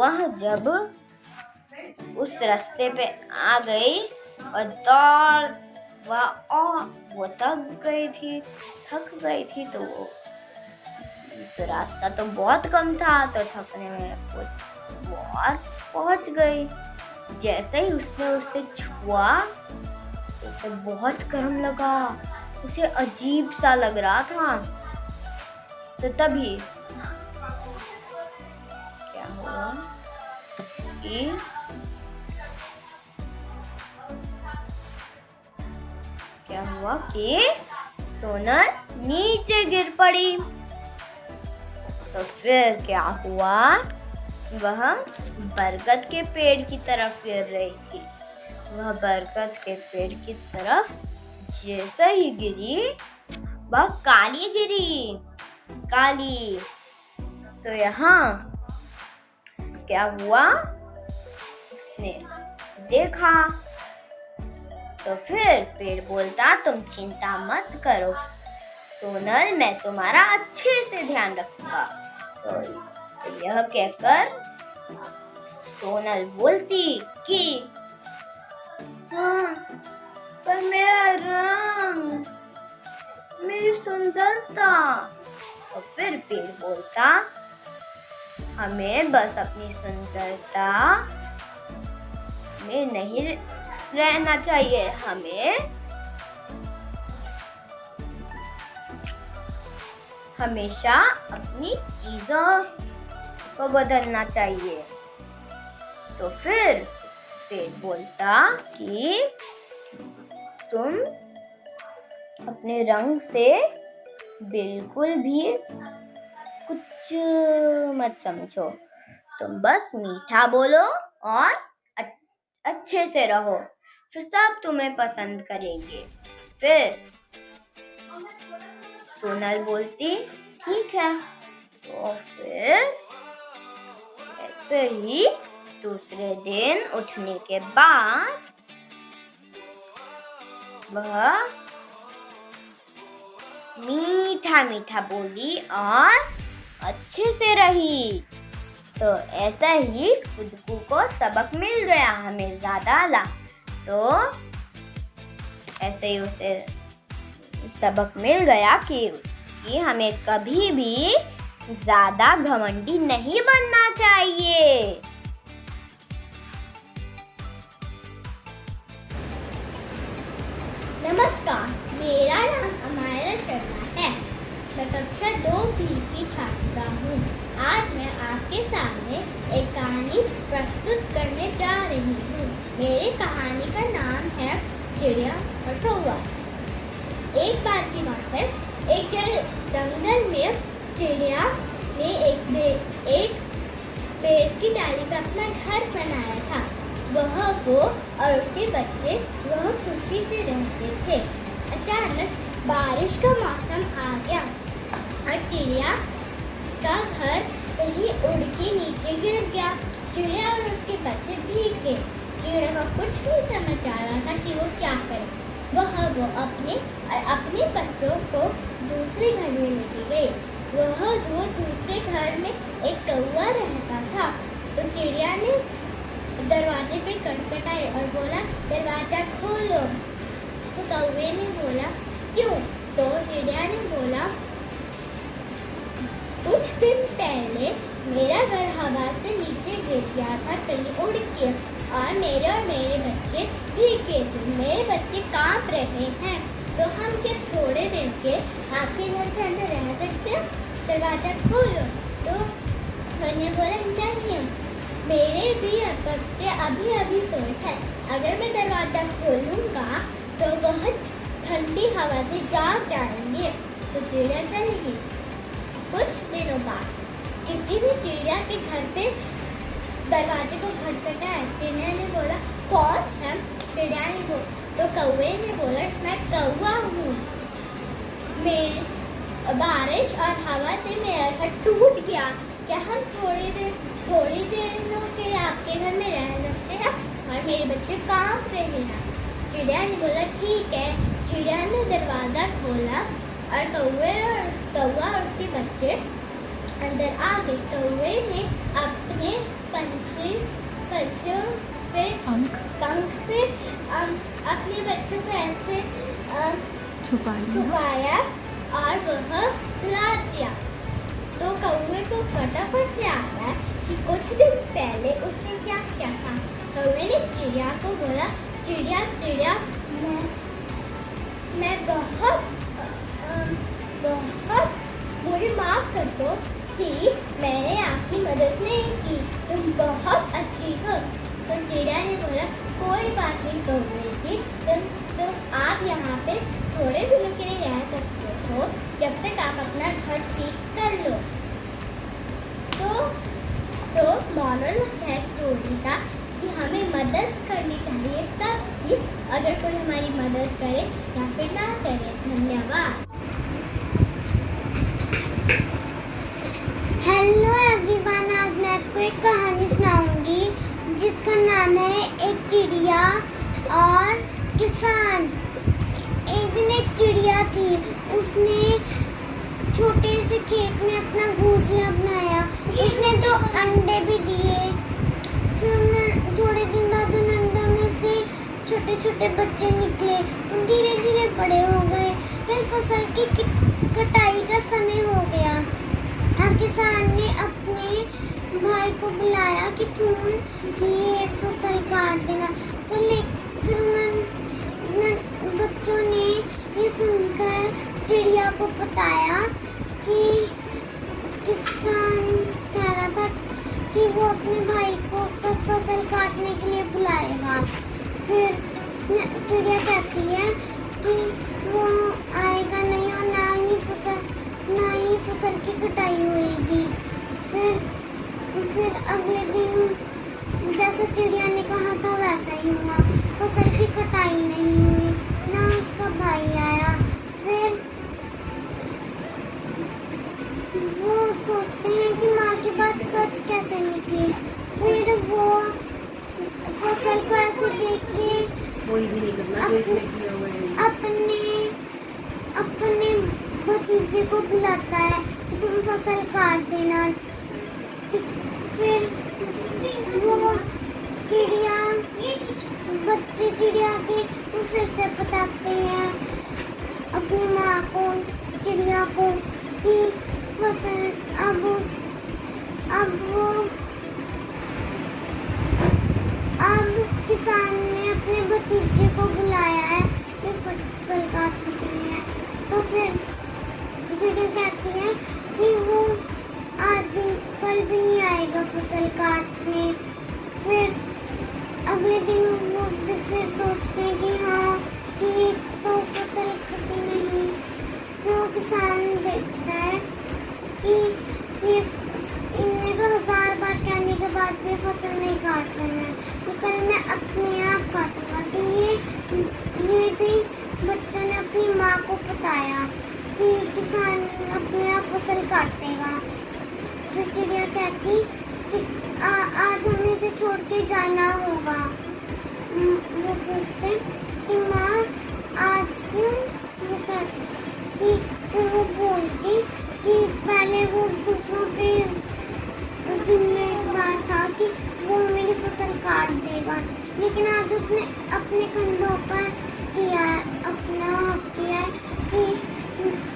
वह जब उस रास्ते पे आ गई और दौड़ वो थक गई थी तो रास्ता तो बहुत कम था तो थकने में वो बहुत पहुंच गई। जैसे ही उसने उसे छुआ तो उसे बहुत गर्म लगा, उसे अजीब सा लग रहा था। तो तभी क्या हुआ कि सोनल नीचे गिर पड़ी। तो फिर क्या हुआ, वह बरगद के पेड़ की तरफ गिर रही थी। वह बरगद के पेड़ की तरफ जैसे ही गिरी वह काली गिरी। तो यहाँ क्या हुआ, उसने देखा तो फिर पेड़ बोलता, तुम चिंता मत करो सोनल, मैं तुम्हारा अच्छे से ध्यान रखूंगा। तो यह कहकर सोनल बोलती कि हाँ, पर मेरा रंग, मेरी सुंदरता। और फिर पेड़ बोलता, हमें बस अपनी सुंदरता में नहीं रहना चाहिए, हमें हमेशा अपनी चीजों को बदलना चाहिए। तो फिर पेड़ बोलता कि तुम अपने रंग से बिल्कुल भी कुछ मत समझो, तुम बस मीठा बोलो और अच्छे से रहो, फिर सब तुम्हें पसंद करेंगे। फिर सोनल बोलती ठीक है। तो फिर ऐसे ही दूसरे दिन उठने के बाद वह मीठा बोली और अच्छे से रही। तो ऐसा ही खुदकू को सबक मिल गया, हमें ज्यादा तो ऐसे ही उसे सबक मिल गया कि हमें कभी भी ज्यादा घमंडी नहीं बनना चाहिए। नमस्कार, मेरा नाम अमायरा शर्मा है। मैं कक्षा 2B की छात्रा हूँ। आज मैं आपके सामने एक कहानी प्रस्तुत करने जा रही हूँ। मेरी कहानी का नाम है चिड़िया और कौवा। एक बार की बात है, एक जंगल में चिड़िया ने एक पेड़ की डाली पर अपना घर बनाया था। वो और उसके बच्चे वह खुशी से रहते थे। अचानक बारिश का मौसम आ गया और चिड़िया का घर कहीं उड़ के नीचे गिर गया। चिड़िया और उसके बच्चे भीग गए। चिड़िया को कुछ नहीं समझ आ रहा था कि वो क्या करे। वो अपने बच्चों को दूसरे घर में लेके गई। वो दूसरे घर में एक कौवा रहता था। तो चिड़िया ने दरवाजे पे खटखटाई और बोला, दरवाजा खोलो। तो कौवे ने बोला, क्यों? तो चिड़िया ने बोला, कुछ दिन पहले मेरा घर हवा से नीचे गिर गया था, कहीं उड़ के, और मेरे बच्चे भीग गए थे। मेरे बच्चे कांप रहे हैं, तो हम क्या थोड़े देर के आपके घर के अंदर रह सकते हैं? दरवाजा खोलो। तो मैंने बोला, नहीं, मेरे भी बच्चे अभी सोए हैं। अगर मैं दरवाजा खोलूंगा तो वह ठंडी हवा से जाग जाएंगे, तो चिड़िया चलेगी। कुछ दिनों बाद किसी ने चिड़िया के घर पे दरवाजे को खटखटाया। चिड़िया ने बोला, कौन है? चिड़िया ने तो कौवे ने बोला, मैं कौवा हूँ। बारिश और हवा से मेरा घर टूट गया, क्या हम थोड़ी देर के आपके घर में रह सकते हैं? और मेरे बच्चे कांप रहे हैं। चिड़िया ने बोला, ठीक है। चिड़िया ने दरवाज़ा खोला और कौवा और उसके बच्चे अंदर आ गए। कौवे ने अपने पंछियों पे पंख पे अपने बच्चों को ऐसे छुपाया और वह सुला दिया। तो कौवे को फटाफट से आता है कि कुछ दिन पहले उसने क्या किया था। कौवे ने चिड़िया को बोला, चिड़िया मैं बहुत मुझे माफ कर दो कि मैंने आपकी मदद नहीं की, तुम बहुत अच्छी हो। तो चिड़िया ने बोला, कोई बात नहीं कौवे जी, तुम आप यहाँ पे थोड़े दिनों के लिए रह सकते हो, जब तक आप अपना घर ठीक कर लो। तो मॉरल है स्टोरी का कि हमें मदद करनी चाहिए सबकी, अगर कोई हमारी मदद करे या फिर ना करे। धन्यवाद। हेलो एवरीवन, आज मैं आपको एक कहानी सुनाऊंगी जिसका नाम है एक चिड़िया और किसान। एक दिन एक चिड़िया थी, उसने छोटे से खेत में अपना घोंसला बनाया। उसने 2 अंडे भी दिए। फिर थोड़े दिन बाद उन अंडों में से छोटे छोटे बच्चे निकले, धीरे धीरे बड़े हो गए। फिर फसल की कटाई का समय हो गया और किसान ने अपने भाई को बुलाया कि तुम ये फसल काट देना। तो फिर बच्चों ने ये सुनकर चिड़िया को बताया कि किसान कह रहा था कि वो अपने भाई को फसल काटने के लिए बुलाएगा। फिर चिड़िया कहती है कि वो आएगा नहीं और ना ही फसल की कटाई होएगी। फिर अगले दिन जैसे चिड़िया ने कहा था वैसा ही हुआ, फसल की कटाई नहीं हुई, ना उसका भाई आया। फिर वो सोचते हैं कि माँ की बात सच कैसे निकली। फिर वो फसल को ऐसे देख के अपने भतीजे को बुलाता है कि तुम फसल काट देना। फिर वो बच्चे चिड़िया के फिर से बताते हैं अपनी माँ को, चिड़िया को, कि फसल अब किसान ने अपने भतीजे को बुलाया है फिर फसल काटने के लिए। तो फिर चिड़िया कहती है कि वो कल भी नहीं आएगा फसल काटने। फिर अगले दिन वो फिर सोचते हैं कि हाँ ठीक, तो फसल कटी नहीं। फिर वो किसान देखता है कि ये इनने तो 1000 बार कहने के बाद भी फसल नहीं काट रहे हैं, तो कल मैं अपने आप काटूंगा। तो ये भी बच्चों ने अपनी माँ को बताया कि किसान अपने आप फसल काटेगा। फिर चिड़िया कहती कि आज हमें इसे छोड़ के जाना होगा। वो पूछते कि माँ आज क्यों? वो कहती, फिर वो बोलती कि पहले वो दूसरों पे जिम्मेदार था कि वो मेरी फसल काट देगा, लेकिन आज उसने अपने कंधों पर अपना किया है कि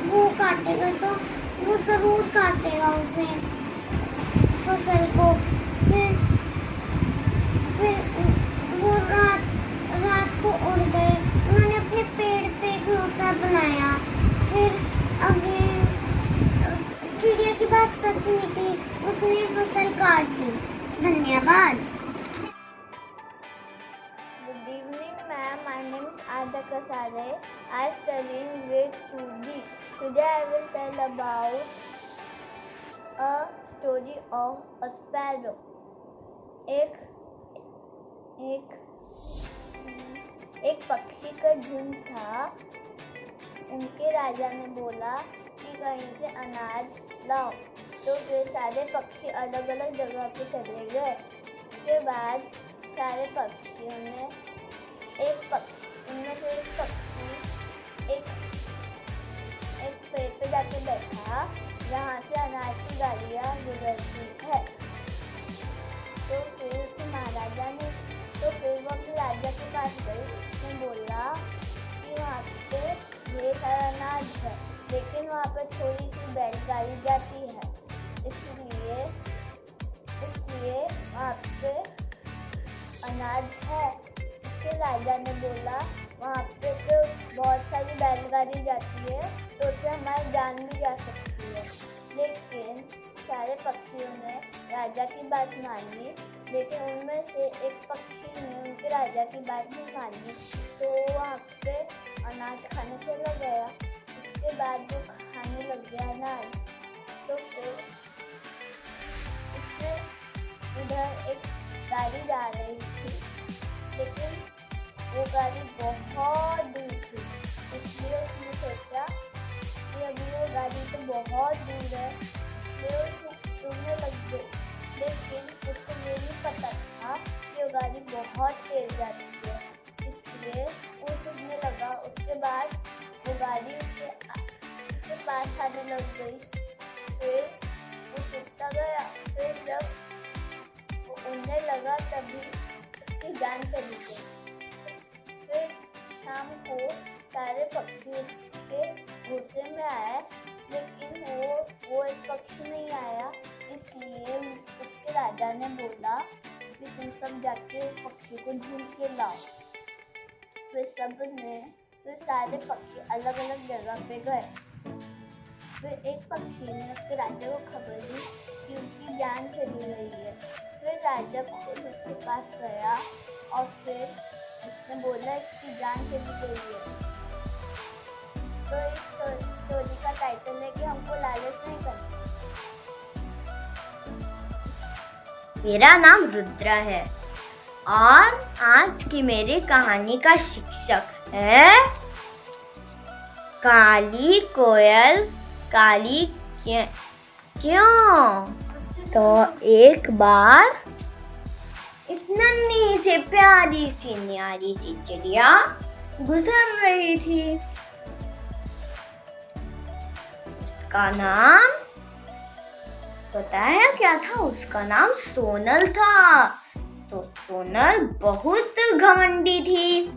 वो काटेगा, तो वो जरूर काटेगा उसे फसल को। फिर वो रात को उड़ गए। उन्होंने अपने पेड़ पे घोंसला बनाया। फिर अगले चिड़िया की बात सच निकली, उसने फसल काट दी। धन्यवाद। Good evening, ma'am. My name is Ada Kasare. I study in grade 2B. Today I will tell about a story of a sparrow. एक पक्षी का झुंड था। उनके राजा ने बोला कि कहीं से अनाज लाओ, तो वे सारे पक्षी अलग अलग जगह पे चले गए। उसके बाद सारे पक्षियों ने उनमें से एक पक्षी एक पेड़ पे जाके बैठा जहाँ से अनाज की गाड़ियाँ गुजरती है। तो अनाज है, लेकिन वहाँ पे थोड़ी सी बैलगाड़ी जाती है, इसलिए वहाँ पे अनाज है। उसके राजा ने बोला वहाँ पे तो बहुत सारी बैलगाड़ी जाती है, तो उससे हमारी जान भी जा सकती है। लेकिन सारे पक्षियों ने राजा की बात मानी, लेकिन उनमें से एक पक्षी ने उनके राजा की बात नहीं मानी, तो वहाँ पे अनाज खाने चला गया। उसके बाद वो खाने लग गया अनाज, तो फिर उसने उधर एक गाड़ी जा रही थी, लेकिन वो गाड़ी बहुत दूर थी, इसलिए उसने सोचा कि अभी वो गाड़ी तो बहुत दूर है, इसलिए वो तुमने लग गई। लेकिन उसको ये नहीं पता था कि वो गाड़ी बहुत तेज जाती है, इसलिए वो तुमने लगा। उसके बाद वो गाड़ी उसके पास आने लग गई, फिर वो टूटता गया। फिर जब वो उड़ने लगा तभी उसकी जान चली गई। फिर शाम को सारे पक्षी उसके घोंसले में आए, लेकिन वो एक पक्षी नहीं आया, इसलिए उसके राजा ने बोला कि तुम सब जाके पक्षी को ढूंढ के लाओ। फिर सारे पक्षी अलग अलग जगह पे गए। फिर एक पक्षी ने उसके राजा को खबर दी कि उसकी जान चली गई है। फिर राजा खुद उसके पास गया और फिर उसने बोला इसकी जान चली गई है। तो इस स्टोरी का टाइटल है कि हमको लालच नहीं करना। मेरा नाम रुद्रा है और आज की मेरी कहानी का शीर्षक है काली कोयल काली क्यों। तो एक बार एक नन्ही से प्यारी सी न्यारी सी चिड़िया गुजर रही थी। उसका नाम पता है क्या था? उसका नाम सोनल था। तो सोनल बहुत घमंडी थी।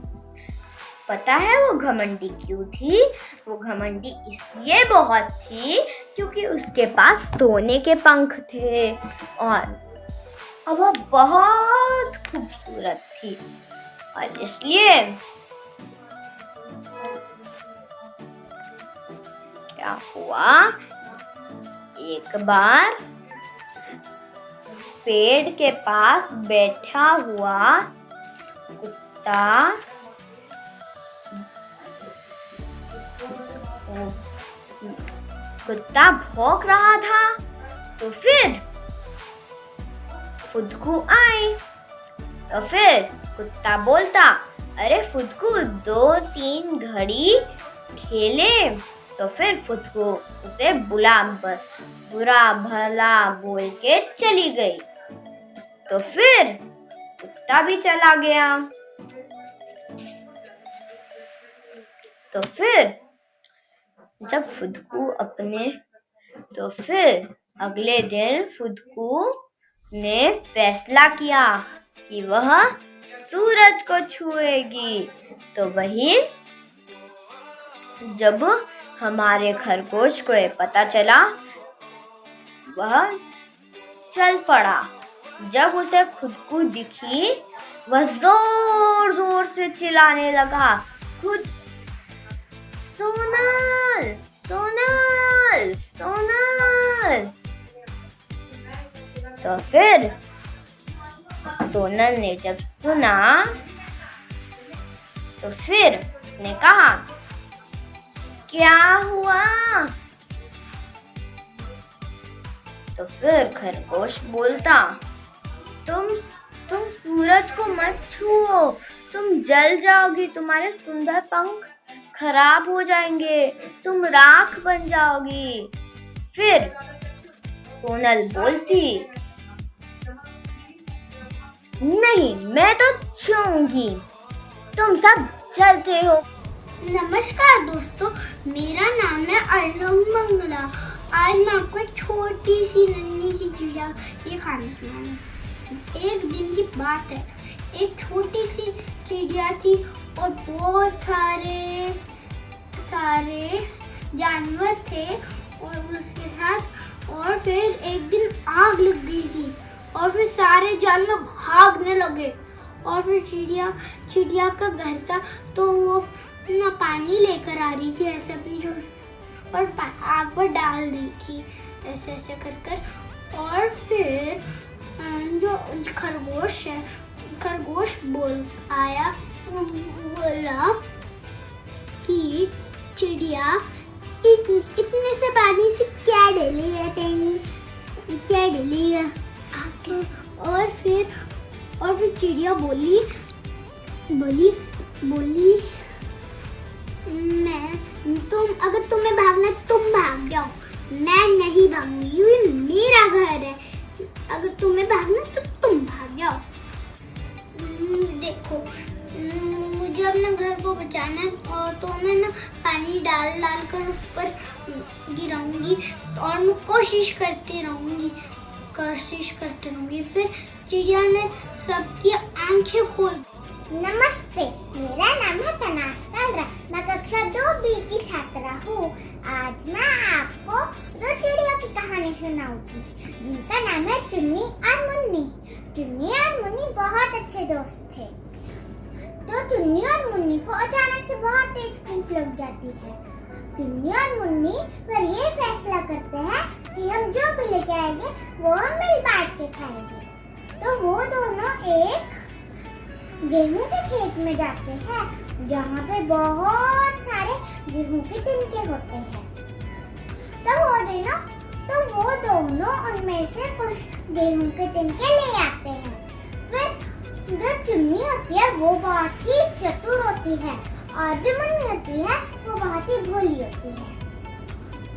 पता है वो घमंडी क्यों थी? वो घमंडी इसलिए बहुत थी क्योंकि उसके पास सोने के पंख थे और वो बहुत खूबसूरत थी। और इसलिए क्या हुआ, एक बार पेड़ के पास बैठा हुआ कुत्ता भौंक रहा था। तो फिर फुदकू आई। तो फिर कुत्ता बोलता, अरे फुदकू 2-3 घड़ी खेले। तो फिर फुदकू उसे बुरा भला बोल के चली गई। तो फिर कुत्ता भी चला गया। तो फिर जब फुदकू तो फिर अगले दिन फुदकू ने फैसला किया कि वह सूरज को छुएगी। तो वही जब हमारे खरगोश को पता चला, वह चल पड़ा। जब उसे फुदकू दिखी, वह जोर जोर से चिल्लाने लगा, सोनल सोनल सोनल। तो फिर सोनल ने जब सुना तो फिर उसने कहा, क्या हुआ? तो फिर खरगोश बोलता, तुम सूरज को मत छुओ, तुम जल जाओगी, तुम्हारे सुंदर पंख खराब हो जाएंगे, तुम राख बन जाओगी। फिर सोनल बोलती, नहीं, मैं तो छूंगी, तुम सब जलते हो। नमस्कार दोस्तों, मेरा नाम है अर्नब मंगला। आज मैं आपको एक छोटी सी नन्ही सी चिड़िया ये कहानी सुनाऊंगी। एक दिन की बात है, एक छोटी सी चिड़िया थी और बहुत सारे जानवर थे और उसके साथ, और फिर एक दिन आग लग गई थी और फिर सारे जानवर भागने लगे। और फिर चिड़िया का घर था, तो वो ना पानी लेकर आ रही थी ऐसे अपनी और आग पर डाल दी थी ऐसे ऐसे कर। और फिर जो खरगोश है, खरगोश आया, बोला कि चिड़िया इतने से पानी से क्या डलेगा, क्या डलेगा। और फिर चिड़िया बोली अगर तुम्हें भागना तुम भाग जाओ, मैं नहीं भागूंगी, ये मेरा घर है। अगर तुम्हें भागना तो तुम भाग जाओ। देखो, मुझे अपने घर को बचाना है, और तो मैं ना पानी डाल कर उस पर गिराऊंगी और मैं कोशिश करती रहूंगी। फिर चिड़िया ने सबकी आंखें खोल। नमस्ते, मेरा नाम है तनास कालरा, मैं कक्षा 2B की छात्रा हूँ। आज मैं आपको 2 चिड़ियों की कहानी सुनाऊंगी, जिनका नाम है चुन्नी और मुन्नी। चुन्नी और मुन्नी बहुत अच्छे दोस्त थे। तो चुन्नी और मुन्नी को अचानक से बहुत तेज भूख लग जाती है। चुन्नी और मुन्नी पर ये फैसला करते हैं कि हम जो भी लेके आएंगे वो हम मिल बांट के खाएंगे। तो वो दोनों एक गेहूं के खेत में जाते हैं, जहाँ पे बहुत सारे गेहूं के तिनके होते हैं। तो वो दोनों उनमें से कुछ गेहूं के तिनके ले आते हैं। फिर जो चुन्नी होती है वो बहुत ही चतुर होती है, और जो मुन्नी होती है वो बहुत ही भोली होती है।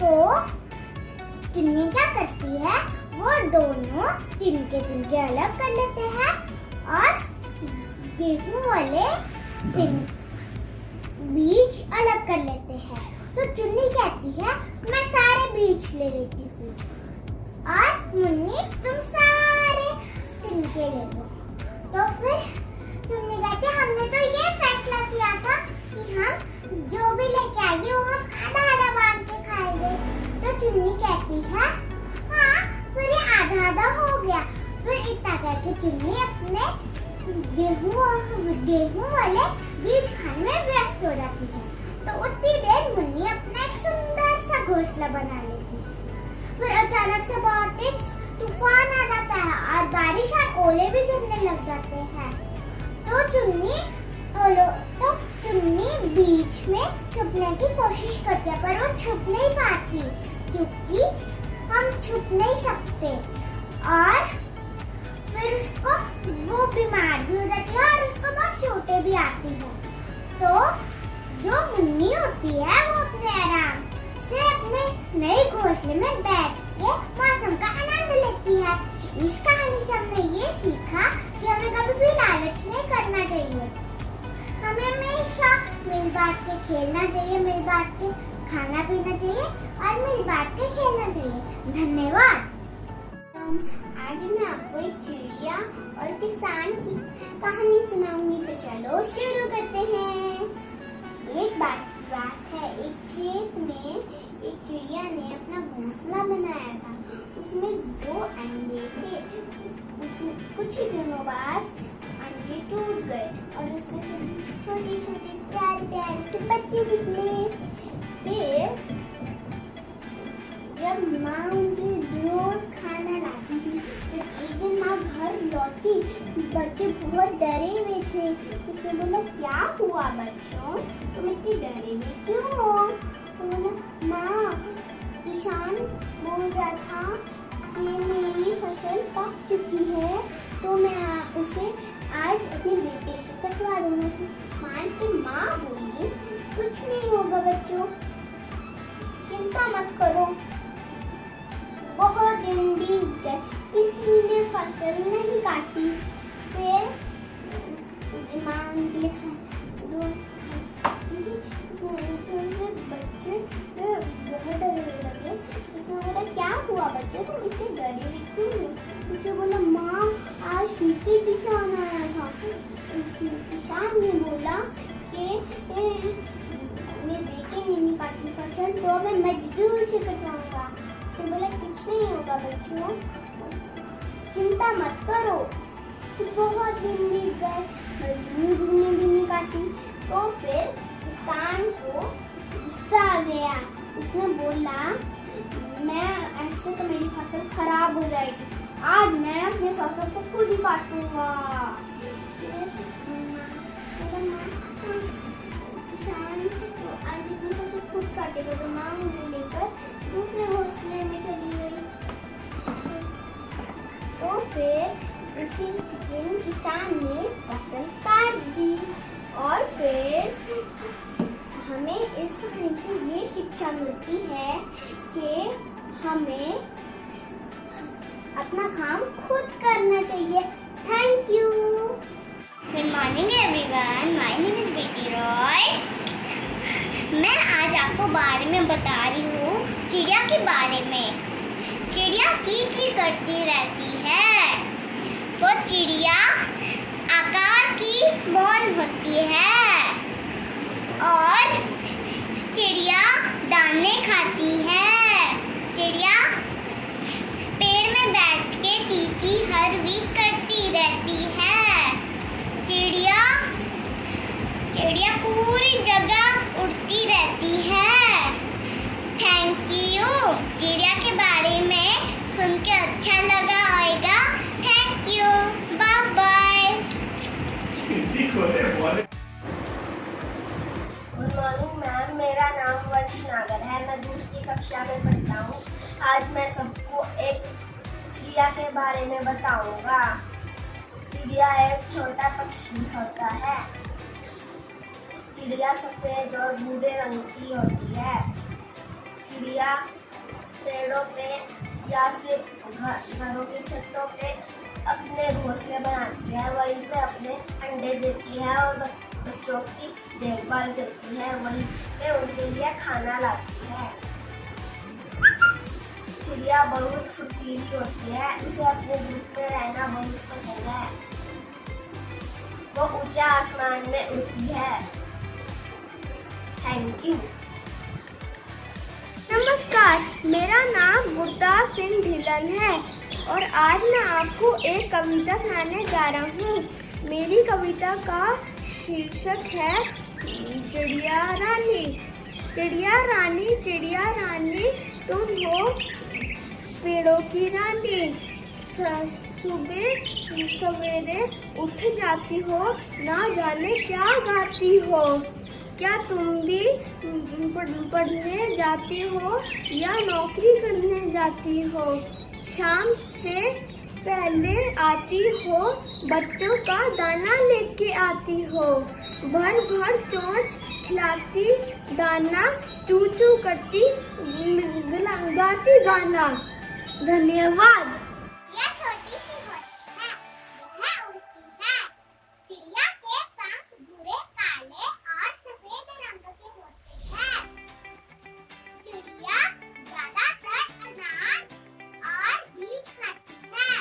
तो चुन्नी क्या करती है, वो दोनों तिनके अलग कर लेते हैं और गेहूं वाले बीज अलग कर लेते हैं। तो चुन्नी कहती है मैं सारे बीज ले लेती हूँ, और मुन्नी तुम सारे तिनके ले लो। तो फिर चुन्नी कहती है हमने तो ये फैसला किया था कि हम जो भी लेके आएंगे वो हम आधा बांट के खाएंगे। तो चुन्नी कहती है हाँ, फिर ये आधा हो गया। फिर इतना कहकर चुन्नी अपने गेहूं वाले बीज खाने में व्यस्त हो जाती है। तो उतनी देर मुन्नी अपना एक सुंदर सा घोंसला बना लेती है। फिर अचानक से बहुत तेज तूफान आ जाता है और बारिश और ओले भी गिरने लग जाते हैं। तो चुन्नी बीच में छुपने की कोशिश करती है, पर वो छुप नहीं पाती क्योंकि हम छुप नहीं सकते। और फिर उसको वो बीमार भी हो जाती है और उसको बहुत चोटें भी आती है। तो जो मुन्नी होती है वो अपने आराम से अपने नए घोंसले में बैठ के मौसम का आनंद लेती है। इस कहानी से हमने ये सीखा कि हमें कभी भी लालच नहीं करना चाहिए। हमें हमेशा मिल बांट के खेलना चाहिए, मिल बांट के खाना पीना चाहिए और मिल बांट के खेलना चाहिए। धन्यवाद। आज मैं आपको एक चिड़िया और किसान की कहानी सुनाऊंगी, तो चलो शुरू करते हैं। एक बात है, एक खेत में एक चिड़िया ने अपना घोंसला बनाया था। उसमें 2 अंडे थे। उसमें कुछ ही दिनों बाद अंडे टूट गए और उसमें से छोटे छोटे प्यारे से बच्चे निकले। फिर जब माँ उनके रोज खाना लाती थी, फिर एक दिन माँ घर लौटी, बच्चे बहुत डरे हुए थे। उसने बोला क्या हुआ बच्चों, तुम इतने डरे हुए क्यों हो? तो बोला माँ, किसान बोल रहा था कि मेरी फसल पक चुकी है, तो मैं उसे आज अपने बेटे से कटवा दूंगा। माँ बोली कुछ नहीं होगा बच्चों, चिंता मत करो। बहुत दिन बीत गए, किसी ने फसल नहीं काटी। फिर बच्चे बहुत डरने लगे। उसने बोला क्या हुआ बच्चे, तुम इतने डरे क्यों हो? उसने बोला माँ, आज फिर से किसान आया था। किसान ने बोला कि मेरे बेटे ने नहीं काटी फसल, फसल तो मैं मजदूर से कटवाऊंगा। उसने बोला कुछ नहीं होगा बच्चों, चिंता मत करो। बहुत दिन बीत गए, मजदूर ने भी नहीं काटी। तो फिर किसान को गुस्सा आ गया। उसने बोला मैं ऐसे तो मेरी फसल खराब हो जाएगी, आज मैं अपनी फसल को खुद ही काटूंगा। किसान आज अपनी फसल खुद काटेगा तो माँ उन्हें लेकर दूसरे घोंसले में चली गई। तो फिर उसी दिन किसान ने फसल काट दी। और फिर हमें इस कहानी से ये शिक्षा मिलती है कि हमें अपना काम खुद करना चाहिए। Thank you. Good morning everyone, my name is बेटी रॉय। मैं आज आपको बारे में बता रही हूँ चिड़िया के बारे में। चिड़िया की करती रहती है। वो चिड़िया आकार की स्मॉल होती है और चिड़िया दाने खाती है। चिड़िया पेड़ में बैठ के चींची हर वीक करती रहती है। चिड़िया पूरी जगह उड़ती रहती है। Thank you. चिड़िया के बारे में सुन के अच्छा लगा होगा। Thank you, bye bye. Good morning ma'am, मेरा नाम वंश नागर है। मैं दूसरी कक्षा में पढ़ता हूँ। आज मैं सबको एक चिड़िया के बारे में बताऊंगा। चिड़िया एक छोटा पक्षी होता है। चिड़िया सफेद और भूरे रंग की होती है। चिड़िया पेड़ों पे या फिर घरों की छतों पे अपने घोंसले बनाती है। वहीं पे अपने अंडे देती है और बच्चों की देखभाल करती है। वहीं पे उनके लिए खाना लाती है। चिड़िया बहुत फुर्तीली होती है। उसे अपने ग्रुप में रहना बहुत पसंद है। वो ऊंचे आसमान में उड़ती है। Thank you. नमस्कार, मेरा नाम गुरदास सिंह ढिलन है और आज मैं आपको एक कविता सुनाने जा रहा हूँ। मेरी कविता का शीर्षक है चिड़िया रानी। चिड़िया रानी, चिड़िया रानी, तुम हो पेड़ों की रानी। सुबह सवेरे उठ जाती हो, ना जाने क्या गाती हो। क्या तुम भी पढ़ने जाती हो या नौकरी करने जाती हो? शाम से पहले आती हो, बच्चों का दाना लेके आती हो। भर भर चोंच खिलाती दाना, चू चू करती गाती गाना। धन्यवाद। यह छोटी सी होती है, वह उड़ती है। चिड़िया के पंख भूरे, काले और सफेद रंग के होते हैं। चिड़िया ज्यादातर अनाज और बीज खाती है।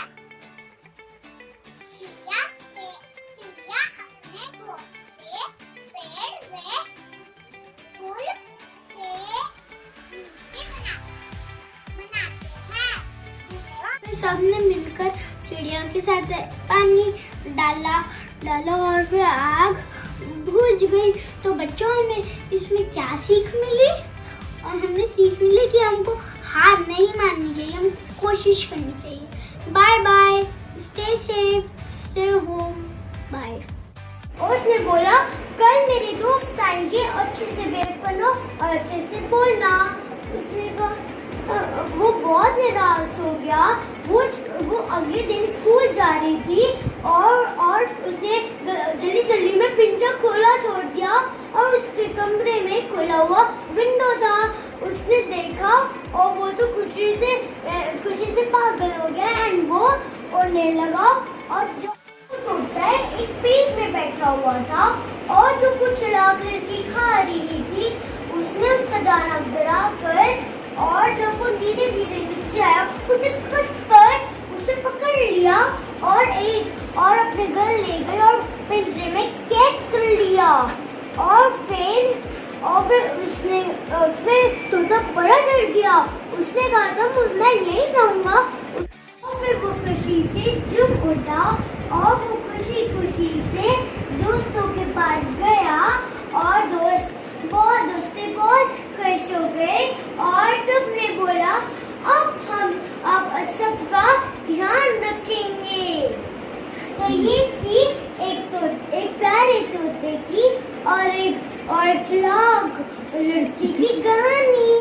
चिड़िया अपने घोंसले पेड़ में फूल के नीचे बनाते हैं। सबने मिलकर चिड़िया के साथ पानी डाला और फिर आग बुझ गई। तो बच्चों, हमें इसमें क्या सीख मिली? और हमें सीख मिली कि हमको हार नहीं माननी चाहिए, हमको कोशिश करनी चाहिए। Bye bye, stay safe, stay home, bye. उसने बोला कल मेरे दोस्त आएंगे, अच्छे से बिहेव करना और अच्छे से बोलना। उसने कहा वो बहुत निराश हो गया। वो अगले दिन स्कूल जा रही थी और उसने जल्दी में पिंजरा खोला छोड़ दिया और उसके कमरे में खुला हुआ विंडो था। उसने देखा और वो तो खुशी से पागल हो गया एंड वो उड़ने लगा। और जो तोता एक पेड़ में बैठा हुआ था और जो कुछ लड़की खा रही थी, उसने उसका दाना गिरा कर और जब वो धीरे धीरे नीचे आया, उसे कसकर उसे पकड़ लिया और अपने घर ले गई और पिंजरे में कैद कर लिया। और और फिर तोता बड़ा डर गया। उसने कहा था मैं यहीं रहूंगा। और फिर वो खुशी से चुप उठा और वो खुशी खुशी से दोस्तों के पास गया और दोस्ती बहुत खुश हो गए और सबने बोला अब सबका ध्यान रखेंगे। तो ये थी एक प्यारे तोते की और एक चालाक लड़की की कहानी।